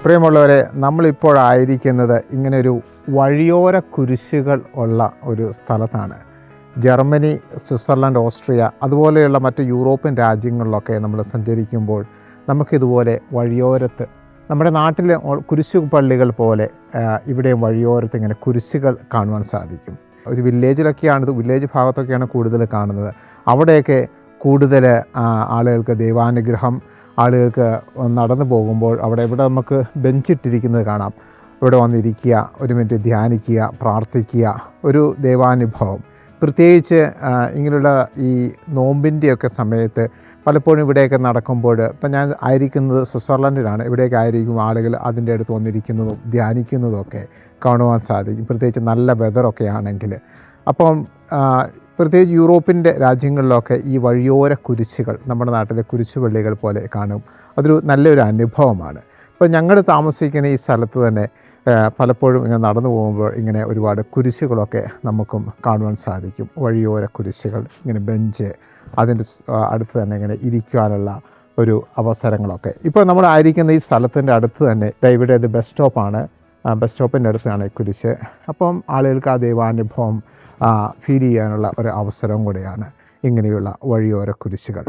പ്രിയമുള്ളവരെ, നമ്മളിപ്പോഴായിരിക്കുന്നത് ഇങ്ങനെയൊരു വഴിയോര കുരിശുകൾ ഉള്ള ഒരു സ്ഥലത്താണ്. ജർമ്മനി, സ്വിറ്റ്സർലൻഡ്, ഓസ്ട്രിയ അതുപോലെയുള്ള മറ്റ് യൂറോപ്യൻ രാജ്യങ്ങളിലൊക്കെ നമ്മൾ സഞ്ചരിക്കുമ്പോൾ നമുക്കിതുപോലെ വഴിയോരത്ത് നമ്മുടെ നാട്ടിലെ കുരിശു പള്ളികൾ പോലെ ഇവിടെയും വഴിയോരത്ത് ഇങ്ങനെ കുരിശുകൾ കാണുവാൻ സാധിക്കും. ഒരു വില്ലേജിലൊക്കെയാണിത്, വില്ലേജ് ഭാഗത്തൊക്കെയാണ് കൂടുതൽ കാണുന്നത്. അവിടെയൊക്കെ കൂടുതൽ ആളുകൾക്ക് ദൈവാനുഗ്രഹം, ആളുകൾക്ക് നടന്നു പോകുമ്പോൾ ഇവിടെ നമുക്ക് ബെഞ്ചിട്ടിരിക്കുന്നത് കാണാം. ഇവിടെ വന്നിരിക്കുക, ഒരു മിനിറ്റ് ധ്യാനിക്കുക, പ്രാർത്ഥിക്കുക, ഒരു ദൈവാനുഭവം. പ്രത്യേകിച്ച് ഇങ്ങനെയുള്ള ഈ നോമ്പിൻ്റെയൊക്കെ സമയത്ത് പലപ്പോഴും ഇവിടെയൊക്കെ നടക്കുമ്പോൾ, ഇപ്പം ഞാൻ ആയിരിക്കുന്നത് സ്വിറ്റ്സർലൻഡിലാണ്, ഇവിടെയൊക്കെ ആയിരിക്കും ആളുകൾ അതിൻ്റെ അടുത്ത് വന്നിരിക്കുന്നതും ധ്യാനിക്കുന്നതും ഒക്കെ കാണുവാൻ സാധിക്കും, പ്രത്യേകിച്ച് നല്ല വെതറൊക്കെ ആണെങ്കിൽ. അപ്പം പ്രത്യേകിച്ച് യൂറോപ്പിൻ്റെ രാജ്യങ്ങളിലൊക്കെ ഈ വഴിയോര കുരിശുകൾ നമ്മുടെ നാട്ടിലെ കുരിശുപള്ളികൾ പോലെ കാണും. അതൊരു നല്ലൊരു അനുഭവമാണ്. ഇപ്പോൾ ഞങ്ങൾ താമസിക്കുന്ന ഈ സ്ഥലത്ത് തന്നെ പലപ്പോഴും ഇങ്ങനെ നടന്നു പോകുമ്പോൾ ഇങ്ങനെ ഒരുപാട് കുരിശുകളൊക്കെ നമുക്കും കാണുവാൻ സാധിക്കും. വഴിയോര കുരിശുകൾ, ഇങ്ങനെ ബെഞ്ച്, അതിൻ്റെ അടുത്ത് തന്നെ ഇങ്ങനെ ഇരിക്കുവാനുള്ള ഒരു അവസരങ്ങളൊക്കെ. ഇപ്പോൾ നമ്മളായിരിക്കുന്ന ഈ സ്ഥലത്തിൻ്റെ അടുത്ത് തന്നെ ഇവിടെ ഇത് ബസ് സ്റ്റോപ്പാണ്. ബസ് സ്റ്റോപ്പിൻ്റെ അടുത്താണ് ഈ കുരിശ്. അപ്പം ആളുകൾക്ക് ആ ദൈവാനുഭവം ഫീൽ ചെയ്യാനുള്ള ഒരു അവസരം കൂടെയാണ് ഇങ്ങനെയുള്ള വഴിയോര കുരിശുകൾ.